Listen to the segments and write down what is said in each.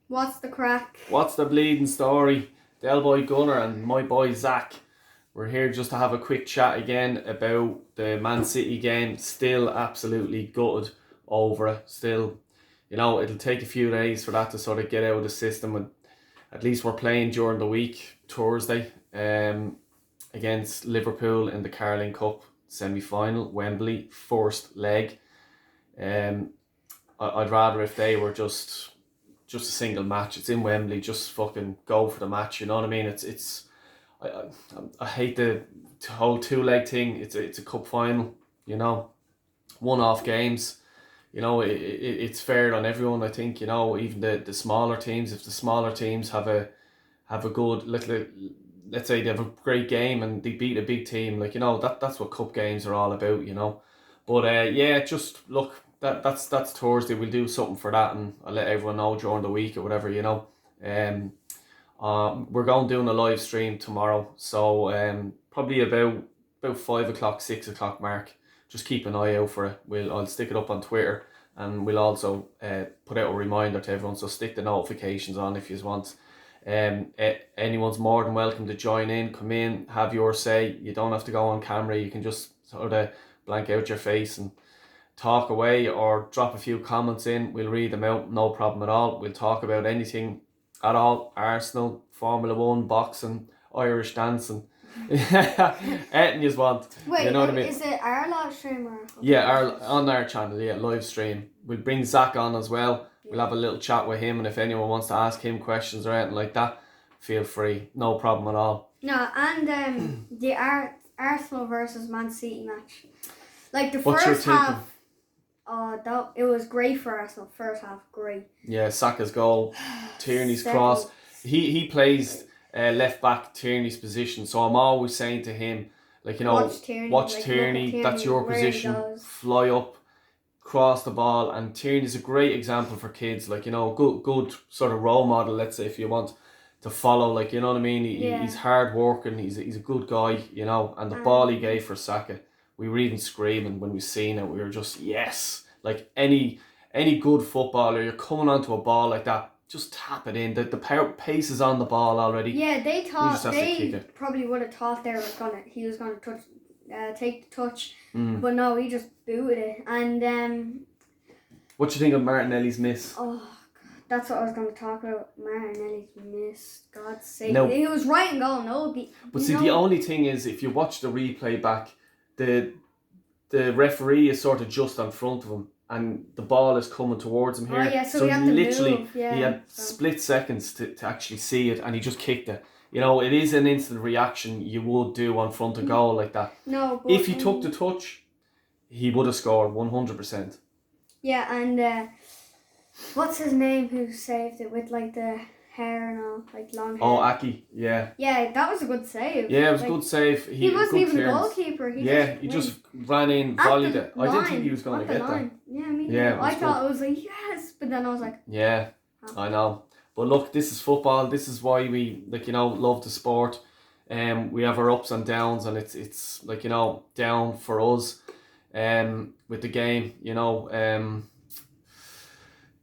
What's the crack? What's the bleeding story? Del boy Gunner and my boy Zach. We're here just to have a quick chat again about the Man City game. Still absolutely gutted over it. Still, it'll take a few days for that to sort of get out of the system. And at least we're playing during the week, Thursday, against Liverpool in the Carling Cup semi-final, Wembley, first leg. I'd rather if they were just a single match. It's in Wembley. Just fucking go for the match. You know what I mean? I hate the whole 2 leg thing. It's a cup final. One-off games. It's fair on everyone. I think even the smaller teams. If the smaller teams have a good let's say they have a great game and they beat a big team, that's what cup games are all about. But just look. That's Thursday. We'll do something for that, and I'll let everyone know during the week or whatever. We're going doing a live stream tomorrow, so probably about 5 o'clock, 6 o'clock mark. Just keep an eye out for it. I'll stick it up on Twitter, and we'll also put out a reminder to everyone. So stick the notifications on if you want. Anyone's more than welcome to join in. Come in, have your say. You don't have to go on camera. You can just sort of blank out your face and talk away or drop a few comments in. We'll read them out, no problem at all. We'll talk about anything at all. Arsenal, Formula 1, boxing, Irish dancing. Anything you want. Wait, you know what I mean? Is it our live stream or? Yeah, on our channel, live stream. We'll bring Zach on as well. We'll have a little chat with him, and if anyone wants to ask him questions or anything like that, feel free. No problem at all. No, and the Arsenal versus Man City match. Like the What's your first thinking? half, it was great for Arsenal. First half, great. Yeah, Saka's goal, Tierney's Second. cross. He plays left back, Tierney's position. So I'm always saying to him, Watch Tierney. Watch look Tierney. at That's your where he position. goes. Fly up, cross the ball, and Tierney's a great example for kids. Good sort of role model. Let's say if you want to follow, you know what I mean. He's hard working. He's a good guy. And the ball he gave for Saka, we were even screaming when we seen it. We were just yes. Like any good footballer, you're coming onto a ball like that, just tap it in. The pace is on the ball already. Yeah, they just have to kick they it. probably would have thought he was gonna touch, take the touch, Mm. but no, he just booted it. And What do you think of Martinelli's miss? oh, God, that's what I was gonna talk about. Martinelli's miss. God's sake, No. he was right and goal. No, The only thing is, if you watch the replay back, the referee is sort of just in front of him, and the ball is coming towards him here. Oh, yeah, so he had to literally, move. Yeah, he had split seconds to actually see it, and he just kicked it. It is an instant reaction you would do on front of goal like that. No, but, If he took the touch, he would have scored 100%. Yeah, and what's his name who saved it with the hair and all, long hair? Oh, Aki, yeah. Yeah, that was a good save. Yeah, it was a good save. He wasn't good even clearance. the goalkeeper. He just ran in, volleyed it. I didn't think he was going to get that. Yeah, me Yeah, neither. I thought it was yes, but then I was like, yeah, I know. But look, this is football. This is why we love the sport. We have our ups and downs, and it's down for us. With the game,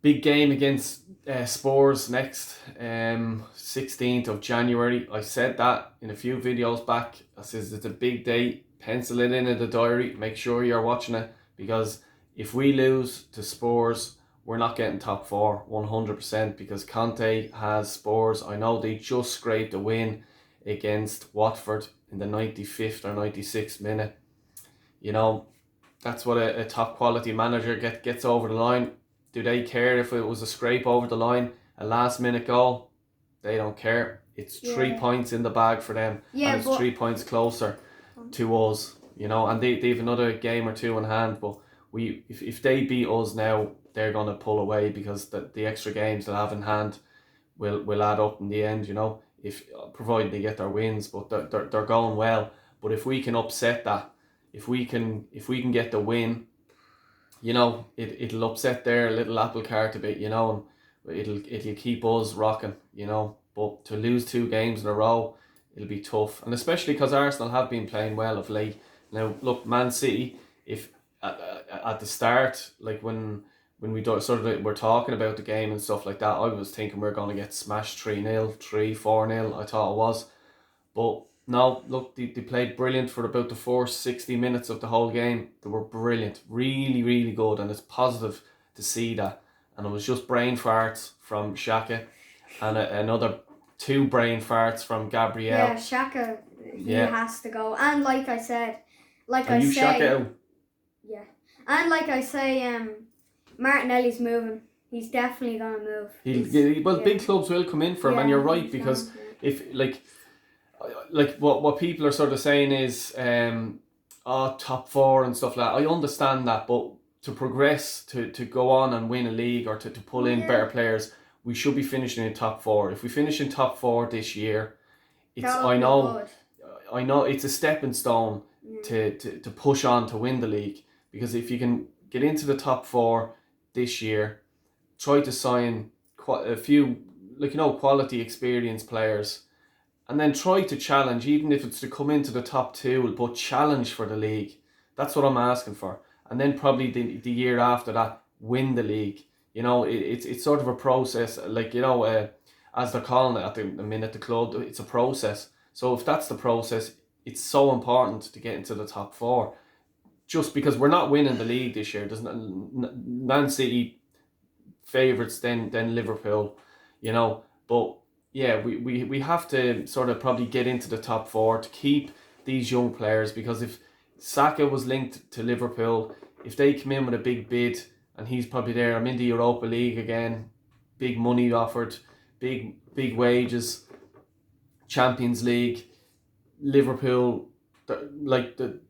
big game against Spurs next 16th of January. I said that in a few videos back. I says it's a big day. Pencil it in the diary. Make sure you're watching it, because if we lose to Spurs, we're not getting top four 100%, because Conte has Spurs. I know they just scraped a win against Watford in the 95th or 96th minute. That's what a top quality manager gets over the line. Do they care if it was a scrape over the line, a last minute goal? They don't care. It's 3 points in the bag for them, and it's 3 points closer to us. And they have another game or two in hand. But if they beat us now, they're gonna pull away, because the extra games they'll have in hand will add up in the end. If provided they get their wins, but they're going well. But if we can upset that, if we can get the win, it'll upset their little apple cart a bit, and it'll keep us rocking, But to lose 2 games in a row, it'll be tough, and especially because Arsenal have been playing well of late. Now, look, Man City, if at the start, when when we sort of were talking about the game and stuff like that, I was thinking we're going to get smashed 3-0, 3-4-0, I thought it was. But no, look, they played brilliant for about the first 60 minutes of the whole game. They were brilliant, really, really good, and it's positive to see that. And it was just brain farts from Xhaka and another 2 brain farts from Gabriel. Yeah, Xhaka, he has to go. And like I said, Xhaka out? Yeah. And like I say, Martinelli's moving. He's definitely going to move. Big clubs will come in for him, and you're right, because if like what people are sort of saying is top 4 and stuff like that. I understand that, but to progress, to go on and win a league, or to pull in better players, we should be finishing in top 4. If we finish in top 4 this year, I know it's a stepping stone to push on to win the league, because if you can get into the top 4 this year, try to sign a few quality experienced players, and then try to challenge, even if it's to come into the top 2, but challenge for the league. That's what I'm asking for. And then probably the year after that, win the league. It's sort of a process, as they're calling it at the minute, the club, it's a process. So if that's the process, it's so important to get into the top 4. Just because we're not winning the league this year, there's Man City favourites than Liverpool, but yeah, we have to sort of probably get into the top 4 to keep these young players, because if Saka was linked to Liverpool, if they come in with a big bid and he's probably there, I'm in the Europa League again, big money offered, big wages, Champions League, Liverpool,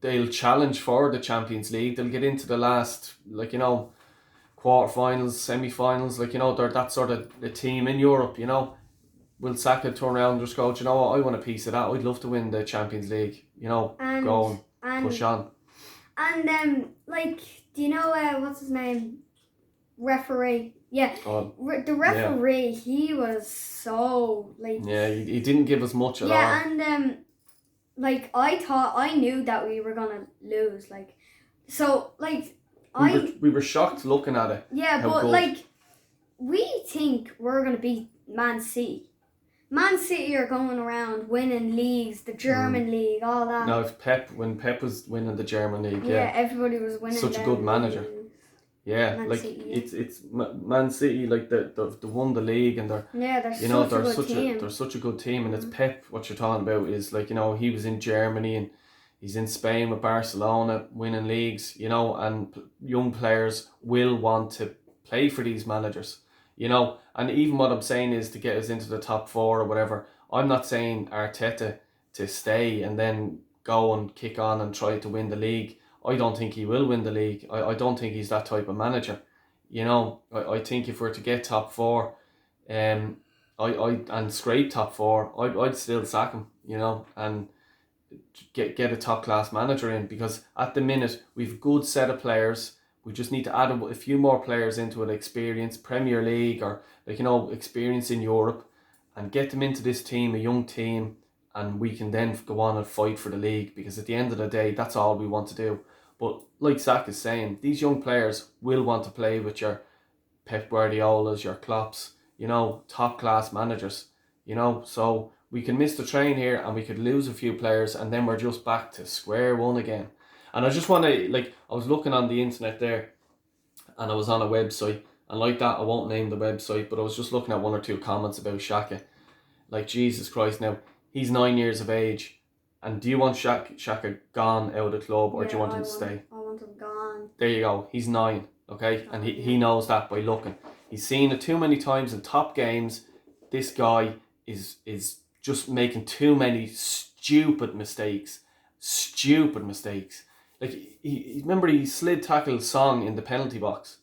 they'll challenge for the Champions League, they'll get into the last, quarterfinals, semi-finals, they're that sort of a team in Europe, Will Saka turn around and just go, do you know what, I want a piece of that, I'd love to win the Champions League, go and push on. And do you know what's his name? Referee. Yeah. The referee, he was so he didn't give us much at all. Yeah, and I knew that we were gonna lose. We were shocked looking at it. Yeah, but good. We think we're gonna beat Man City. Man City are going around winning leagues, the German league, all that. No, when Pep was winning the German league, everybody was winning. Such a good manager. Yeah, Man City, it's Man City, they won the league, and they're such a good team, and it's Pep. What you're talking about is he was in Germany and he's in Spain with Barcelona winning leagues, and young players will want to play for these managers. And even what I'm saying is to get us into the top 4 or whatever. I'm not saying Arteta to stay and then go and kick on and try to win the league. I don't think he will win the league. I don't think he's that type of manager. I think if we're to get top 4, and scrape top 4, I'd still sack him. And get a top class manager in, because at the minute we've a good set of players. We just need to add a few more players into an experience, Premier League or experience in Europe, and get them into this team, a young team, and we can then go on and fight for the league, because at the end of the day, that's all we want to do. But like Zach is saying, these young players will want to play with your Pep Guardiolas, your Klopps, top class managers, so we can miss the train here and we could lose a few players, and then we're just back to square one again. And I just want to, I was looking on the internet there, and I was on a website, and like that, I won't name the website, but I was just looking at 1 or 2 comments about Xhaka. Jesus Christ, now, he's 9 years of age, and do you want Xhaka gone out of the club, or do you want him to stay? I want him gone. There you go, he's 9, okay? And he knows that by looking. He's seen it too many times in top games. This guy is just making too many stupid mistakes. Remember he slid tackled Song in the penalty box.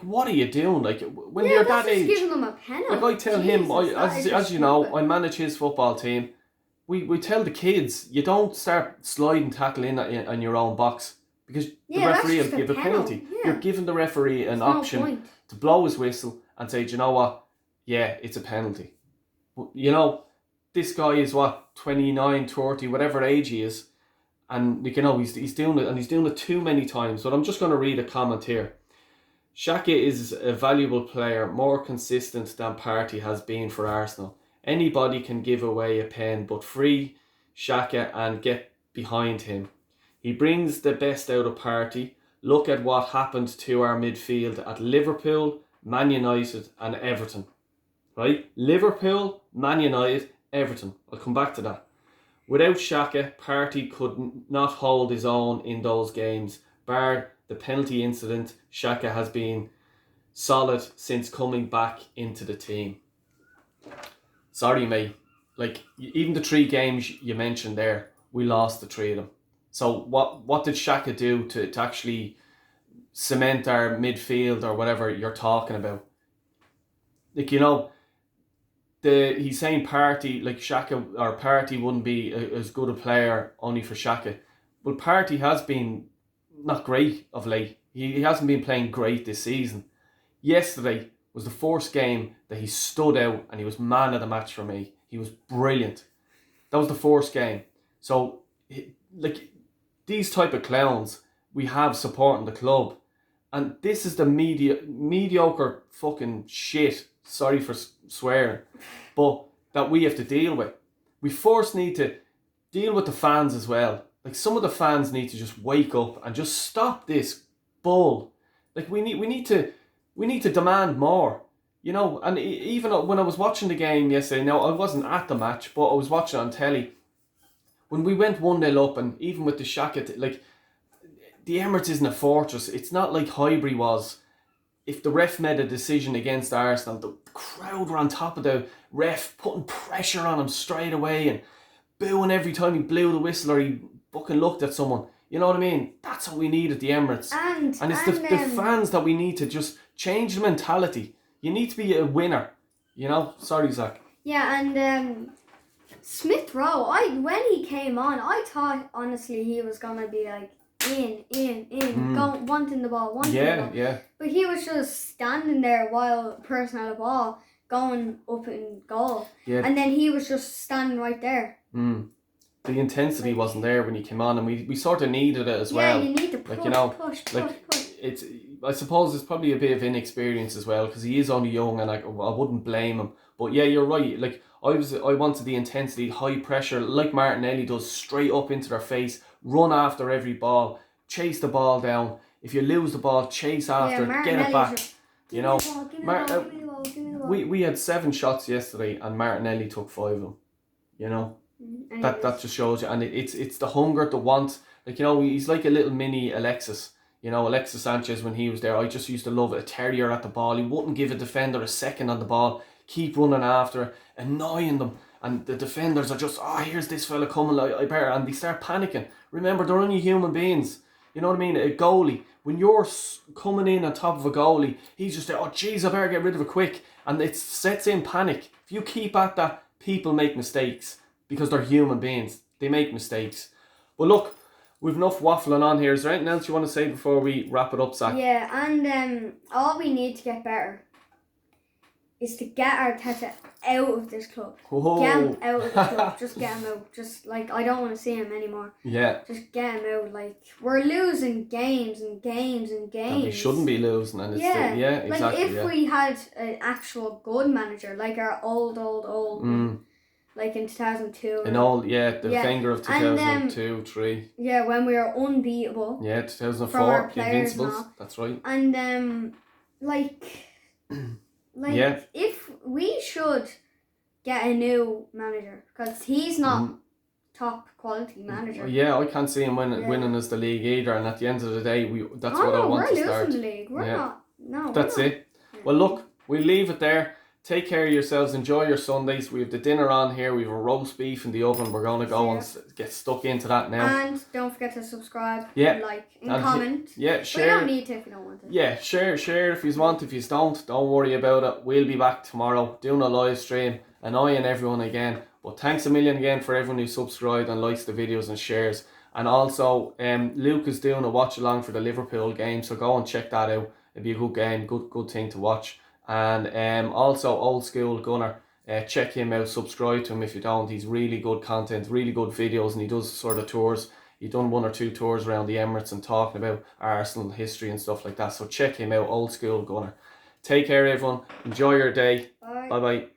What are you doing? When you're that age, giving him a penalty. I tell him, as you know, I manage his football team. We tell the kids, you don't start sliding tackle in on your own box, because the referee will give a penalty. Yeah. You're giving the referee an option to blow his whistle and say, do you know what? Yeah, it's a penalty. But, this guy is 29, 30, whatever age he is. And he's doing it, and he's doing it too many times. But I'm just going to read a comment here. Xhaka is a valuable player, more consistent than Partey has been for Arsenal. Anybody can give away a pen, but free Xhaka and get behind him. He brings the best out of Partey. Look at what happened to our midfield at Liverpool, Man United and Everton. Right? Liverpool, Man United, Everton. I'll come back to that. Without Xhaka, Partey could not hold his own in those games. Bar the penalty incident, Xhaka has been solid since coming back into the team. Sorry, mate. Like, even the 3 games you mentioned there, we lost the 3 of them. So what did Xhaka do to actually cement our midfield or whatever you're talking about? Like, you know, he's saying Partey, like Xhaka or Partey wouldn't be as good a player only for Xhaka. Well, Partey has been not great of late. He hasn't been playing great this season. Yesterday was the first game that he stood out and he was man of the match for me. He was brilliant. That was the first game. So, like, these type of clowns we have supporting the club. And this is the mediocre fucking shit, sorry for swearing, but that we have to deal with. We first need to deal with the fans as well. Like, some of the fans need to just wake up and just stop this bull. Like, we need to demand more, you know. And even when I was watching the game yesterday, now I wasn't at the match, but I was watching it on telly. When we went 1-0 up, and even with the Xhaka, like, the Emirates isn't a fortress. It's not like Highbury was. If the ref made a decision against Arsenal, the crowd were on top of the ref, putting pressure on him straight away and booing every time he blew the whistle or he fucking looked at someone. You know what I mean? That's what we need at the Emirates. And it's the fans that we need to just change the mentality. You need to be a winner. You know? Sorry, Zach. Yeah, and Smith Rowe, when he came on, I thought, honestly, he was going to be like, wanting the ball. Yeah. But he was just standing there while person had the ball, going up in goal. Yeah. And then he was just standing right there. The intensity wasn't there when he came on, and we sort of needed it as well. Yeah, you need to push, like, you know, push. It's, I suppose it's probably a bit of inexperience as well, because he is only young, and I wouldn't blame him. But yeah, you're right. Like, I wanted the intensity, high pressure, like Martinelli does, straight up into their face, run after every ball, chase the ball down. If you lose the ball, chase after it, get it back. You know, we had 7 shots yesterday, and Martinelli took 5 of them. You know, that just shows you, and it's the hunger, the want. Like, you know, he's like a little mini Alexis. You know, Alexis Sanchez, when he was there, I just used to love it. A terrier at the ball. He wouldn't give a defender a second on the ball. Keep running after, annoying them. And the defenders are just, here's this fella coming, I better. And they start panicking. Remember, they're only human beings. You know what I mean? A goalie, when you're coming in on top of a goalie, he's just there, jeez, I better get rid of it quick. And it sets in panic. If you keep at that, people make mistakes. Because they're human beings. They make mistakes. But look, we've enough waffling on here. Is there anything else you want to say before we wrap it up, Zach? Yeah, and all we need to get better is to get Arteta out of this club. Whoa. Get him out of the club. Just get him out. Just, like, I don't want to see him anymore. Yeah. Just get him out. Like, we're losing games and games and games. And we shouldn't be losing. And it's exactly. Like, if we had an actual good manager, like our old like in 2002. The Wenger of 2002, 3. Yeah, when we were unbeatable. Yeah, 2004, the Invincibles. That's right. And if we should get a new manager, because he's not top quality manager. Yeah, I can't see him winning as the league either. And at the end of the day, that's what I want to start. We're losing the league. We're not. No, that's it. Yeah. Well, look, we'll leave it there. Take care of yourselves. Enjoy your Sundays. We have the dinner on here. We have a roast beef in the oven. We're going to go and get stuck into that now. And don't forget to subscribe, like, and comment. Share. But you don't need to if you don't want to. Yeah, share if you want. If you don't worry about it. We'll be back tomorrow doing a live stream, annoying everyone again. But thanks a million again for everyone who subscribed and likes the videos and shares. And also, Luke is doing a watch along for the Liverpool game, so go and check that out. It'll be a good game, good thing to watch. And also Old School Gunner, check him out, subscribe to him if you don't. He's really good content, really good videos, and he does sort of tours. He done 1 or 2 tours around the Emirates and talking about Arsenal history and stuff like that. So check him out, Old School Gunner. Take care, everyone. Enjoy your day. Bye. Bye bye.